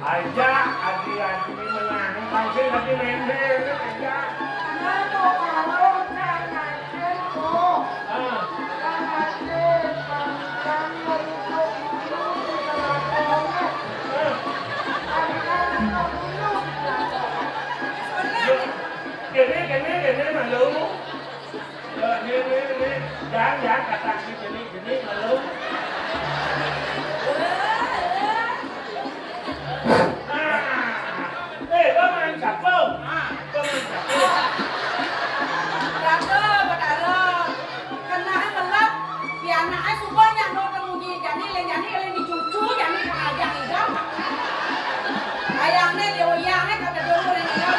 Aja, adi menang, pasti lagi member aja. Nano kalau jangan itu, jangan yang merujuk itu terlalu. Gini mà lu. Gini, dán kata gini mà lu. Có ăn sạch phải không? Có ăn sạch phải không? Rasa berkara kena melap biar anak supaya no kemuji jadi dicucu jadi aja hidup ayamnya dia kata dulu ini ya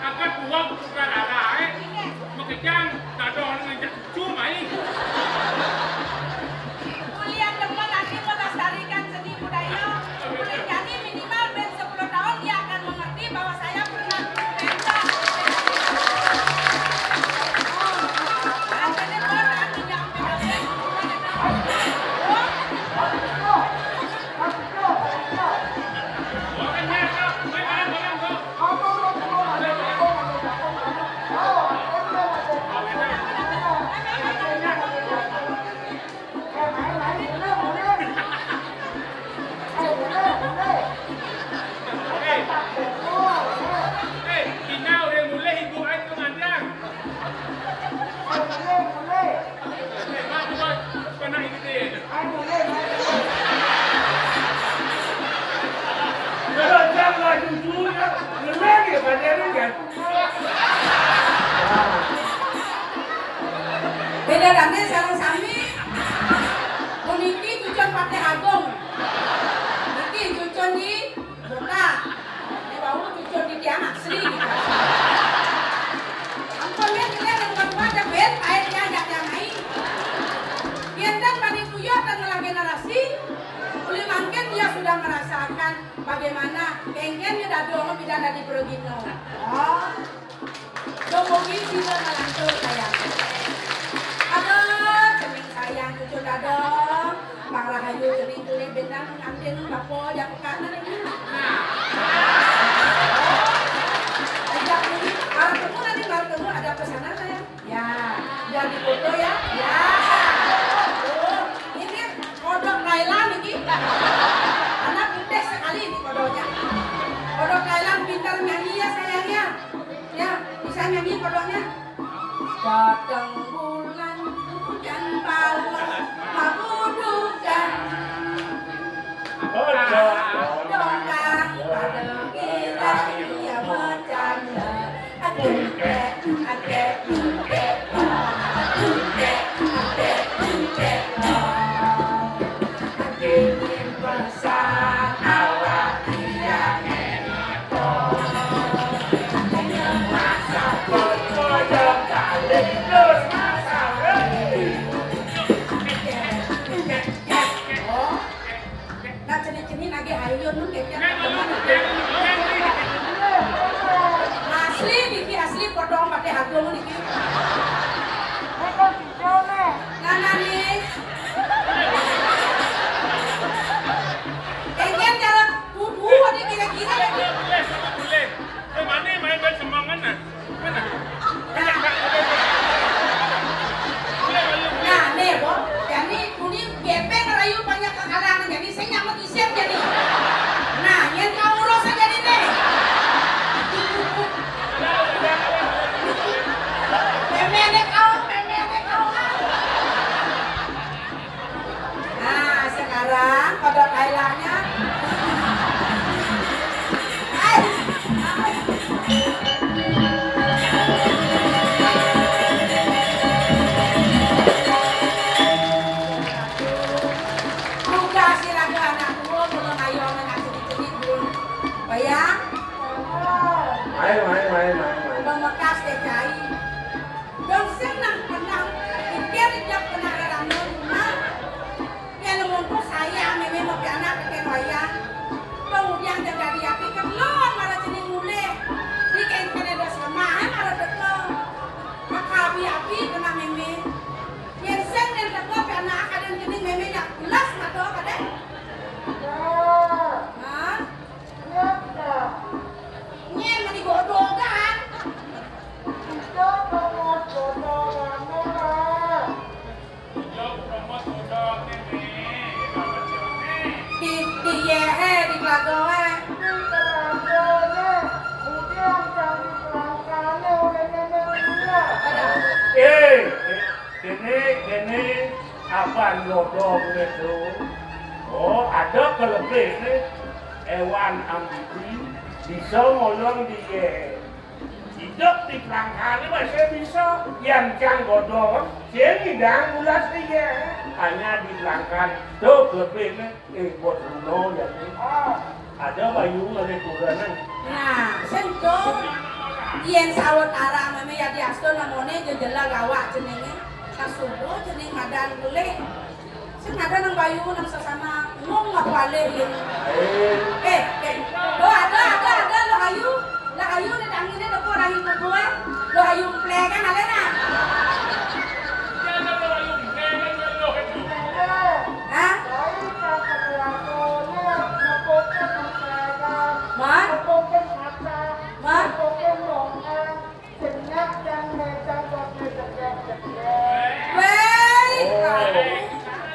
akan uang bukan ada makanya tak ada orang yang cuma ini kuliah depan nanti melestarikan seni budaya jadi minimal ben 10 tahun dia akan mengerti bahwa saya pernah pentas beda dane sareng sami puniki cucon Patih Agung iki cucon di Kota di bawah cucon di Tiang Asri gitu ampun lihat dengan baca bet airnya yang naik biarkan bani kuyot dan lagi narasi uli mangken dia sudah merasakan bagaimana kengkennya dadong bidana di Progino oh mungkin bisa melantur sayang aduh cening sayang cucu dadong Bang Rahayu cening tulis bentang ngambil bapo yang kanan ini ajak ini kalau temu ada pesanan saya ya jadi foto ya ya ini kodok Thailand ini anak pintar sekali ini kodoknya kodok Thailand pintar nyanyi ya sayangnya ya bisa nyanyi kodoknya datang bulan hujan balas mabudukan dongkang pada kita dia bercanda adek ingin pesan awak dia asli podong pakai hagung niki. Nana nih. Kengen jalan kudu ada kira-kira lagi. boleh mana main semangat nah mana nah nih boh jadi kuni GP ngerayu banyak kekalangan jadi saya nyamuk isep jadi nah yang kau urus aja nih memene kau nah sekarang kodok Thailandnya bayang memekas DKI dan senang kenang pikir dia pernah dalam rumah yang untuk saya memang mau anak ke wayang kemudian jaga dia pikir lo malah jadi mulai ban godong itu. Oh, ada kelebih nih. Hewan amfibi bisa ngolong dia. Hidup di pelangkali masih bisa. Yang cang godong, dia ngidang ulas dia. Hanya di pelangkan. Tuh kelebih nih. Buat runo ya nih. Ada bayu ngene kurang. Nah, sentuh. Yen sawet arah meme ya diasto namone jejela gawak jenenge. Kasudo jeneng madan golek. Sing ada nang bayu nang sesama ngomong apa wale yen. Lo ada lo hayu. Lah hayu nek angine depo rahi kebuah. Lo hayu plekan alena. Hah? Mat? Mat?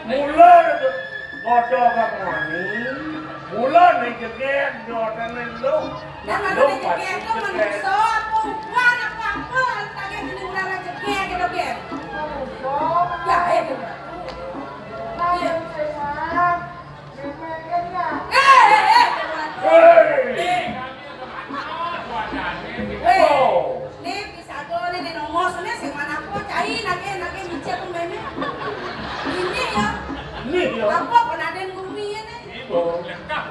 Mula godong kamani. Mula nih jeget dodan lu. Dan mana jeget itu manusia perempuan apa tadi ini ulah jeget gitu kan. Ya, itu. Nih bisa tuh nih nomor sana sih mana aku cai nake micet tuh meme. Ini ya. Ini ya. Apa penaden bumi ini? Benar.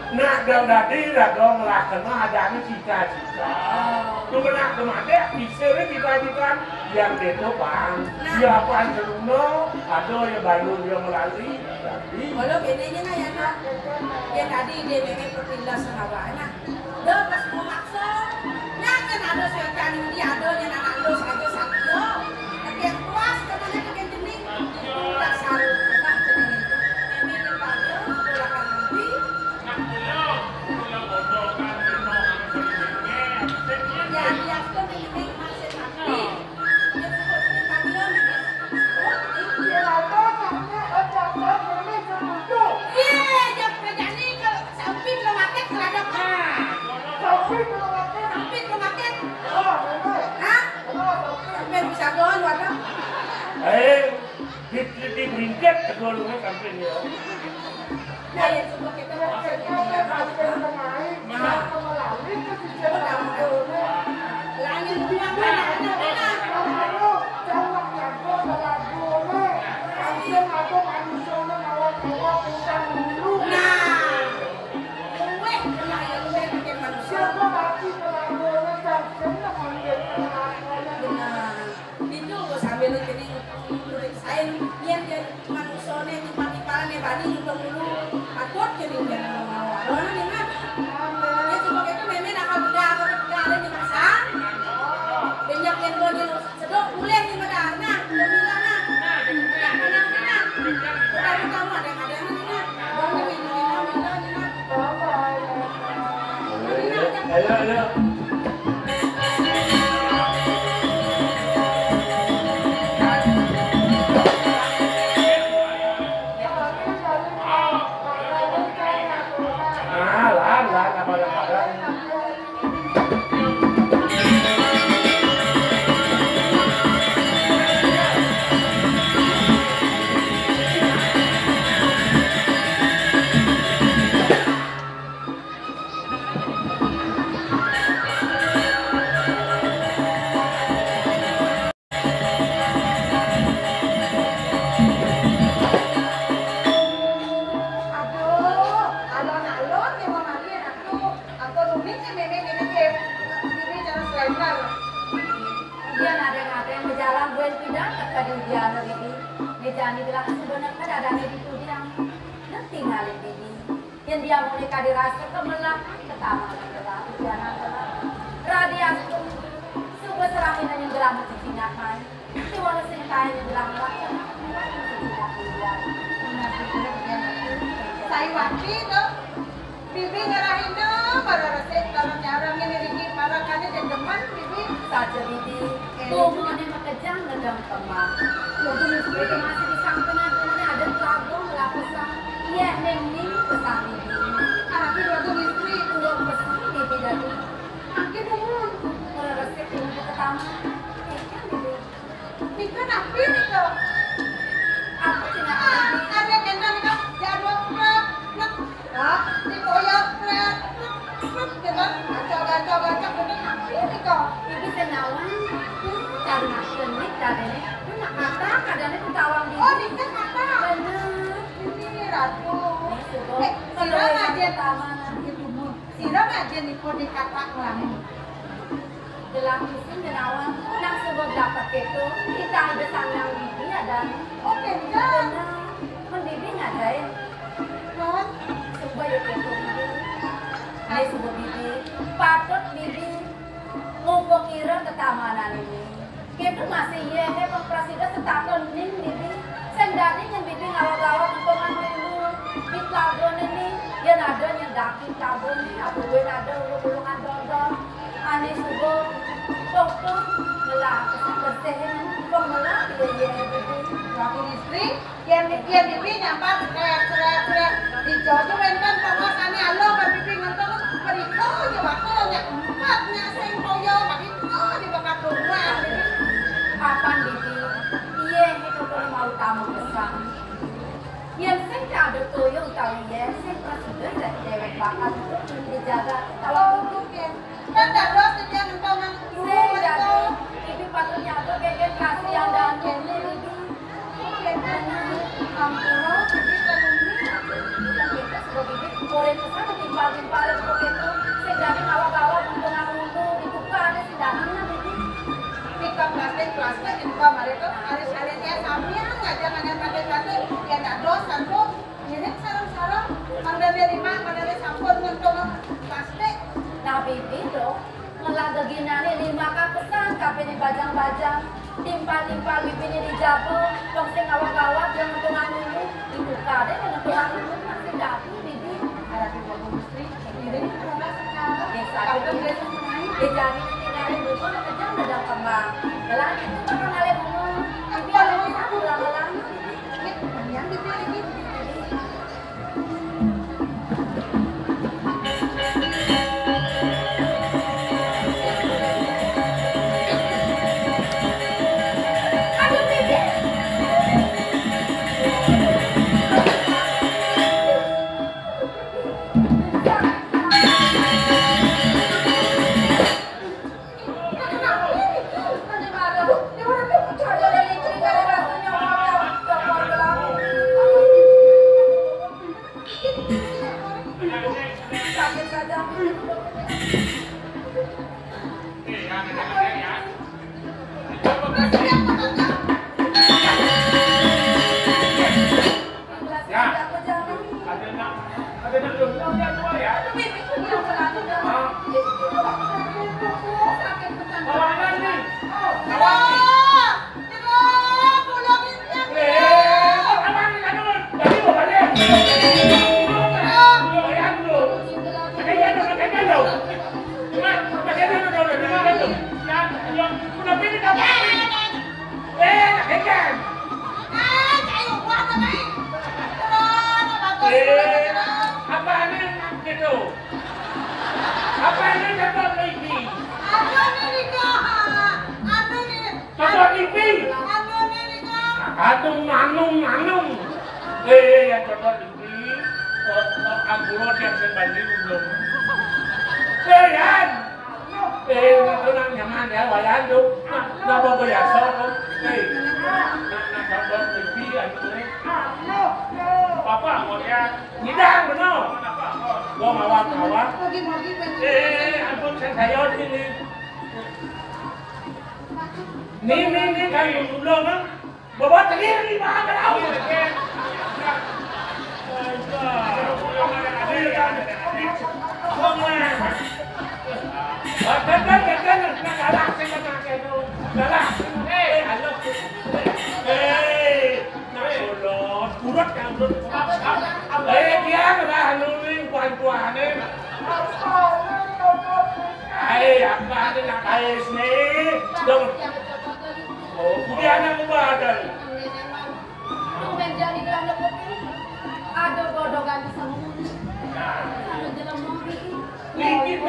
Nak dong tadi lah dong lah karena adanya cita-cita. Tuh nak kemana? Bisa cita-cita yang itu bang. Siapa yang ada yang bayu yang melalui. Kalau bedanya na ya nak, ya tadi dia memang perpindah sengaja nak. Dia pas mau maksa, nyakin ada setan dia ada yang anak lo saja sakyo. Tapi yang puas katanya ke jening itu dasar nak jening itu. Memang dipanggil sekolahkan nanti. Ya dia tuh jening masih sakti. Dia suka jening panggil memang. Di bringket kedua lu sampai dia. Nah, yang suka kita langit bilang yang dia mau nikah dirasa kemelah ketawa kemelah ujianan kemelah radiasi semua serahin yang gelam cincin main si wala sing kain yang gelam macam saya waktu itu bibi ngarahin pada resep kalau nyarang ini dikit para kan deman bibi saja bibi tubuhnya makejang ngedam teman tubuhnya sebagai masih disangkena ada lagu melakukan iya nening Nika napi nika. Apa sih nak? Ada kena nika jadwal prep. Hah? Nika ya prep. Jangan gacor bener napi nika. Bibi senawan. Karena kenik dadene. Nak kata kadane ketawang bibi. Oh, nika kata. Bener. Ini ratu. Sira ngajen taman itu mu. Sira ngajen iko dikata nglamin. Dalam musim kenawan, nang sebab dapat itu, kita ada sandang bibi ada. Oke, kan? Mendibi ngadain. Kan? Supaya itu bibi. Hai sebab bibi, patut bibi ngumpul kira ketamanan ini. Kita masih ya, presiden setahun ning bibi. Sendiri yang bibi ngawal-ngawal untungan dulu. Di pelabuhan ini, yang ada yang daki pelabuhan ini, aku ada ulung-ulungan dodol. Ani subuh, dokter melah bersihin, melah dia waktu istri, yang bibi nyampak seret, di jojo enten penguasanya alo, bibi nonton mereka aja waktu empatnya sengkoyo, begitu di bakat rumah. Kapan bibi? Iya, itu kalau mau tamu pesan. Yang saya ada toyong tahu ya, saya presiden dari dewek bakat dijaga. Kalau mungkin kan dados dia nontonan itu. Ibu patutnya tuh kayak kasihan dan kene ibu. Oke, ampun, bibi telungi. Kita sebagai bibi korek kesan timpal-timpal itu gitu. Sedari awal-awal untungan untung dibuka ada sidangnya bibi. Tika plastik dibuka mereka alis-alisnya samia ngajar plastik yang dados satu mirip sarang-sarang mandane lima mandane sampun ngontongan plastik. Nah bibi tuh ngelaga ginane 5 kapesan kapene bajang-bajang timpal-timpal bibine dijago wong sing awak-awak yang nontongan dulu dibuka deh nontongan dulu masih datu bibi ada di bawah istri ini karena sekarang satu dijani tinggalin dulu kejam dalam kembang jalan itu bakal ngale bunga bibi ada di satu lama-lama yang dipilih bibi. Yang cocok ini anggulo yang sebanding belum. Yan, itu nang nyaman ya, wayan tuh. Napa biasa kok? Nak cocok ini ini. Papa mau lihat. Ngidang benar. Gua mawar-mawar. Ampun saya sini. Nih kayu belum kan? Bawa telir di mana kau? Ada godogan di sana. Ada jalan mobil. Nih.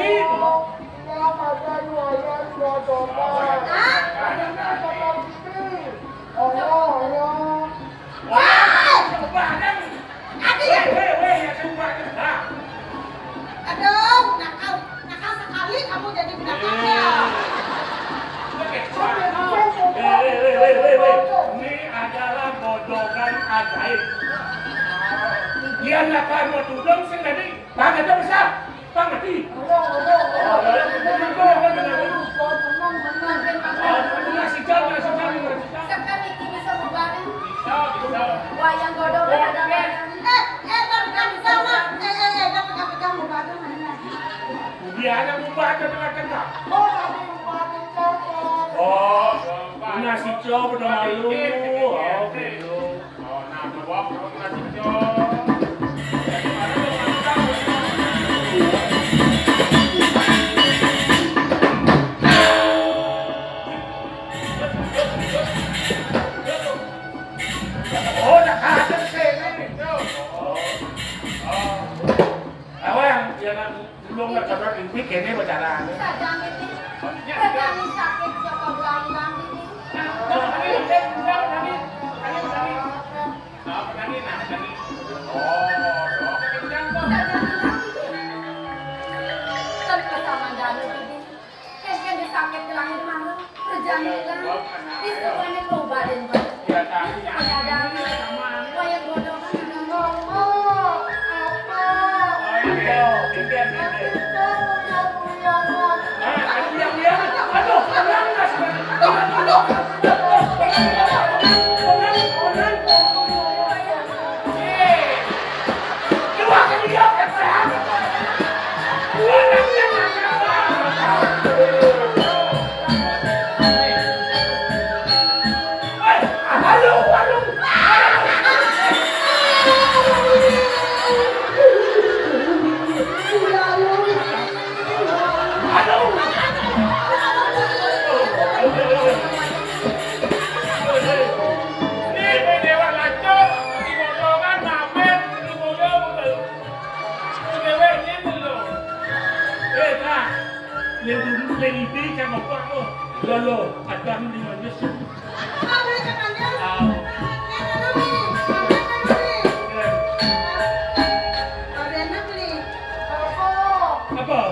nasi cok udah malu. Oh, gitu. Oh, nah, bawa nasi cok. Oh, udah ada sini. Apa yang belum nggak coba bikinnya bicara. Kami sakit coba belang ini. Kan bersama Danu ini. Kan disakit ke langit malam. Kerjaan hilang. Disuruhnya coba dan wayang bodoh kan ada ngomong apa? Lolo, adam di mana sih? Apa?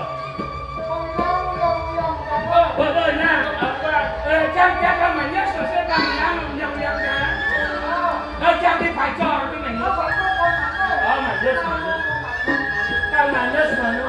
Bagaimana? Jangan namanya selesai kami yang jangan dipacor tu ni. Oh, manis. Kan manis mana?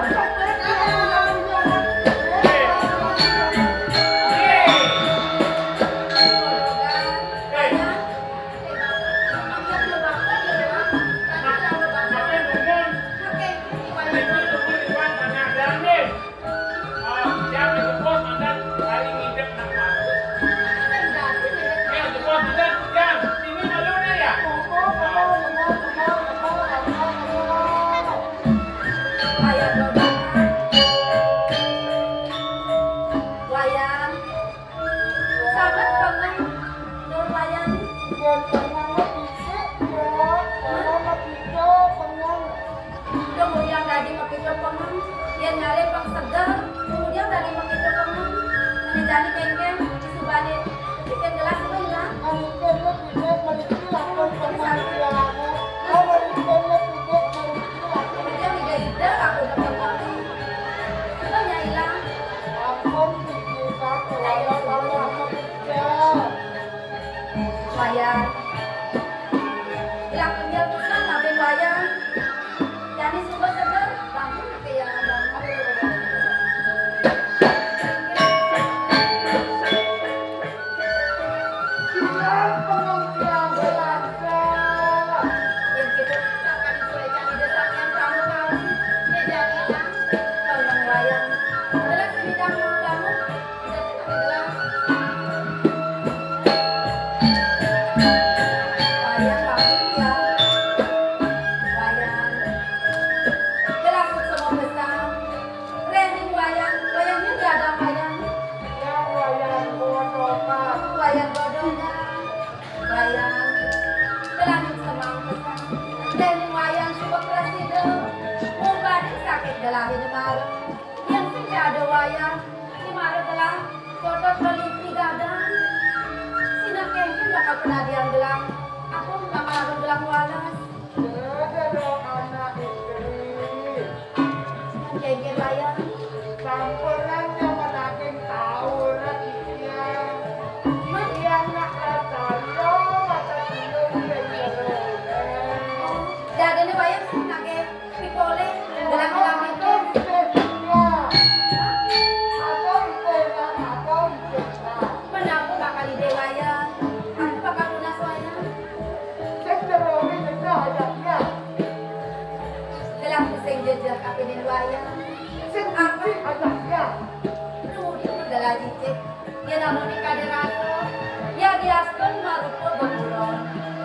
diaspun marupa bengulon.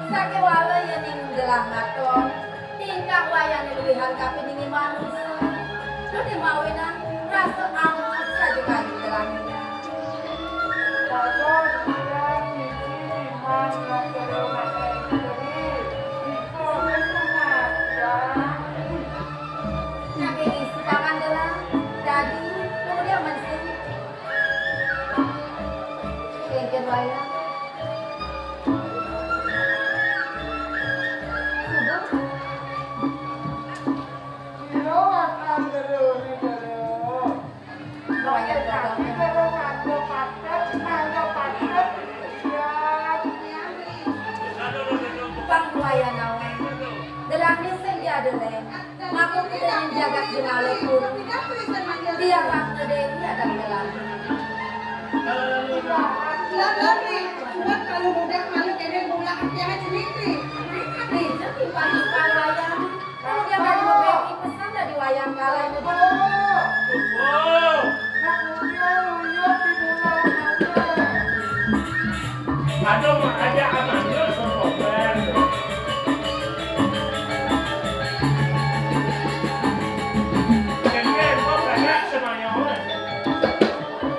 Sakewala yang ninggelah ngaton. Tingkah wayang luwihan kapiningi manusia. Lu dimawinan rasa angus saja kayu gelangnya. Kalau dia misi mana kelemahan diri, itu ya. Saking isi tangan gelang, jadi kemudian mesti kengken wayang. Maku kita menjaga jenala pun. Dia rakna Dewi ada gelang. Lalu buat kalau mudah malu kene bola yang cerita. Bisa timpang-timpang wayang. Kalau dia bagi membeki pesan dari wayang kalah itu. Oh, ada amannya sosokan. Kengken, kok banyak semuanya orang.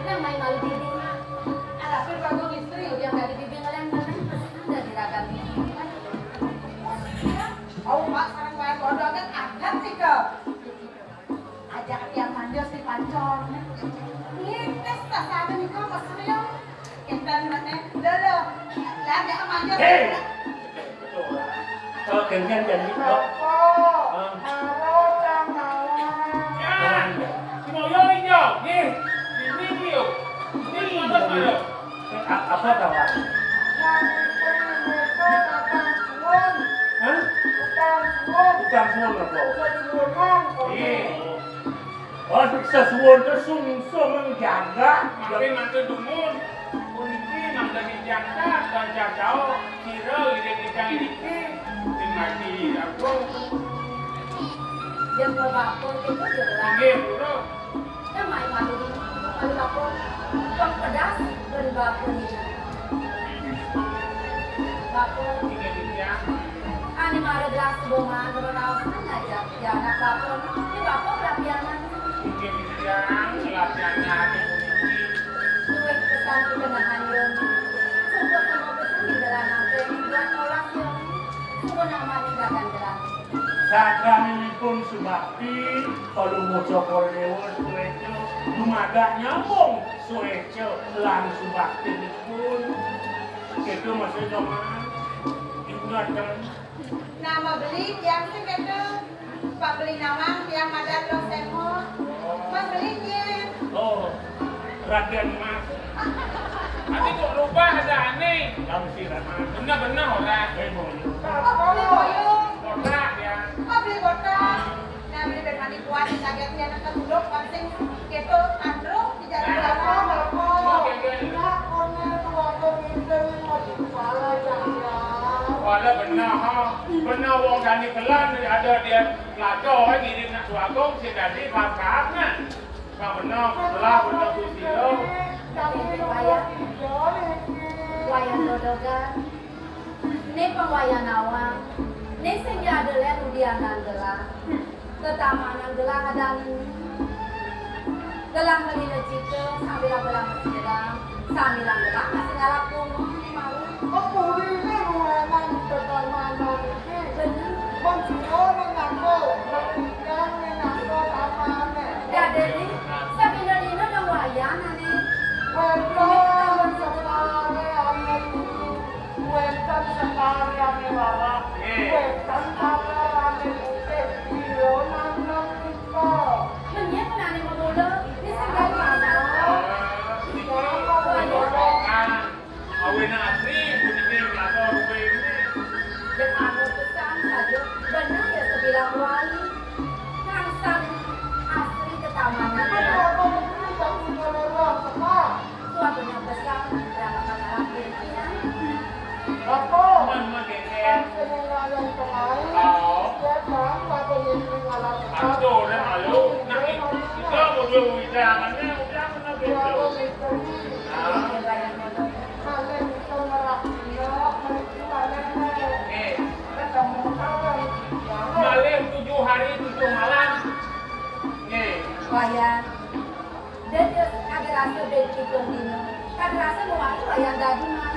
Yang main malu bibi. Ada pun bagus istri. Yang dari bibi ngeleng-ngeleng pesan dari rakan ini. Oh, Pak, sekarang main bodoh kan ada sih ke. Ajak yang manja si pancor. Ini tes tak ada nih kok maksudnya. Kita mana? Dulu. Lah ada manja. Hei. Kalau kengken jadi kok. Semoyo ini, nih, ini yuk, ini mana? Apa kawan? Hah? Bukan suwon apa? Oh, sesuwon itu sungsung menjaga. Makin nanti dumun, kunci nanti dijaga, dan jauh kira ide-ide ini, dimati aku. Yang berbapun itu gelang. Oke, bro. Yang main malu bapun. Yang pedas berbapun itu. Bapun. Ini dia. Ani mara gelas boman bernawasan aja. Jangan bapun. Ini bapun berapianan. Ini dia. Latihannya ada kunci. Duit pesan di tengah yon. Sumpah sama pesan di dalam nanti. Buat orang yon. Sumpah nama tinggalkan gelang. Sakanipun Subakti kalau moco Dewa Sueco dumadak nyambung Sueco lan Subakti pun itu masih zaman ingatan Nama beli yang segitu. Pak beli nawang yang ada lo semua. Mas belinya. oh Raden Mas Tapi kok lupa ada aneh. kamu sih Mas Benar-benar orang. Pak beli boyo. Kotak ya. Pak beli botol. Nah beli dari mandi kuat. Sakitnya nak keduduk. Pancing gitu. Andro di jalan jalan. Wala benar ha. Benar wong dani kelan ada dia laco ngirim nak suagong si dadi pakakna. Ka benar setelah benar susilo. Wayang dodogan. Ini pengwayang awang. Ini sehingga adalah udianan gelang. Ketamanan gelang ada gelang melina jika sambil gelang masih gelang. Sambil gelang masih ngalap kumur. Jadi, sambil ini ada wayang ane. Menyet nane memula, ini sehingga mana? Awin asli bunyi lato rupai ini. Yang aku pesan saja, benar ya sebilang wali. Kangsan asli ketamanan. Suatunya pesan, berapa kata pimpinan. Mama keken. Aduh, dah malu. Nak kita bodoh udah, mana udah mana betul. Yang wayang dodogan. wayang dadi mah.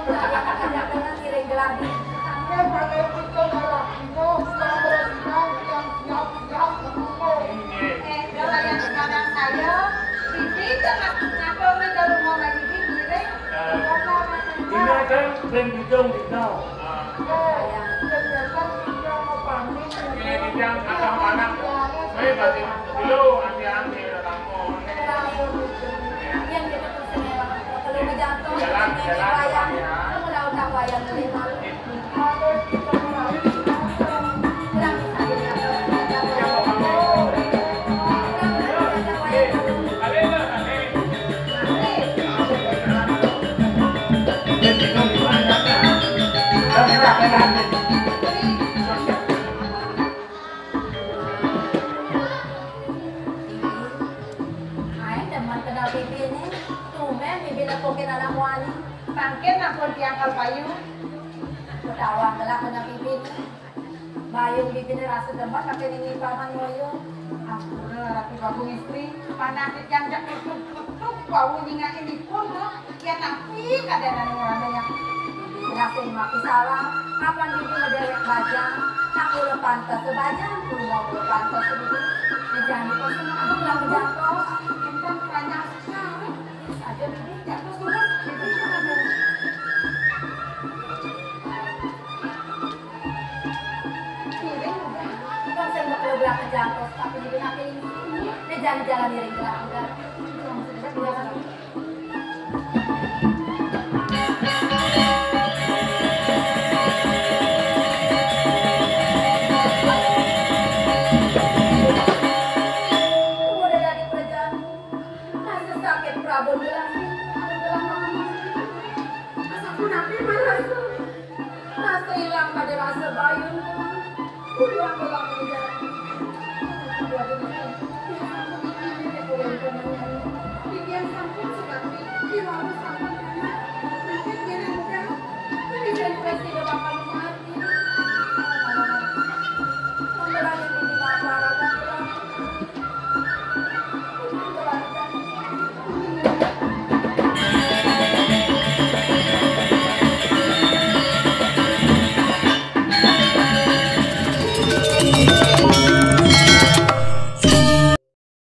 Saya ngajak dengan ngiring geladi. Wayang sekarang saya, Bibi kenapa mendalu mama Bibi ngiring? Ini kan ben bidung dino. Ini bidang atau anak. Saya pasti dulu anti-anti kamu. Yang kita pesennya kalau ngejatuh, wayang, kamu udah wayang dari malu. Tangkin aku diangkal payu. Ketawang gelak kena bibin. Bayung bibinnya rasa demat pakai ini paman moyo. Aku rapi babu istri, panakit yang jak tutup bau nyinga ini pun ya tapi kadang-kadang orang yang Rasin maki salah, kapan bibi ngederek bajang, nak udah pantas sebajang, kudu mau udah pantas sebegitu. Jangan dikosong, aku bilang ngejatuh. kita banyak sekali. Ada bibi, Jatuh sudah, bibi ada. Piring udah. kan saya mau kalau bilang ngejatuh, tapi bibi nanti ini. Ini jalan-jalan miring gerak udah. Sudah biasa. Prabu bilang, Aku nabi malas. rasa hilang pada rasa bayun. Pulang pulang aja.